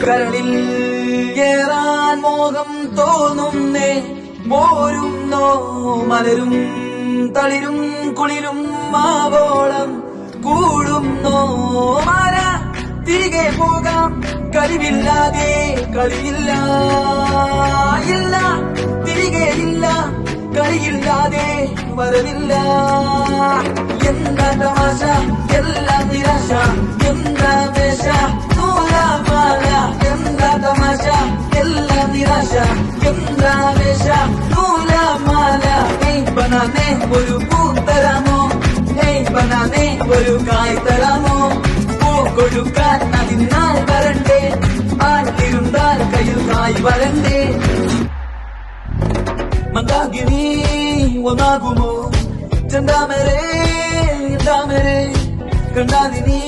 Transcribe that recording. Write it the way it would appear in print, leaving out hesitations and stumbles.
കരളിൽ ഏറാൻ മോഹം തോന്നുന്നേ പോരുന്നോ മലരും തളിരും കുളിരും മാവോളം കൂടുന്നോ മാര തിരികെ പോകാം കഴിവില്ലാതെ കളിയില്ല ഇല്ല തിരികെ ഇല്ല കളിയില്ലാതെ വരവില്ല എന്താ തമാശ എല്ലാം നിരാശ എന്താ വേഷ നൂലാമാല എന്താ തമാശ എല്ലാം നിരാശ എന്താ വേഷ നൂലാമാല ബനാനെ ഒരു പൂ തരാമോ ബനാനെ ഒരു കായ് തരാമോ പൂ കൊടുക്കാൻ അതിനാൽ വരണ്ടേ ആട്ടിരുന്നാൽ കയ്യിൽ കായ് വരണ്ടേ മന്ദാകിനി ഒന്നാകുമോ ചെന്താമരേ കണ്ടാലിനി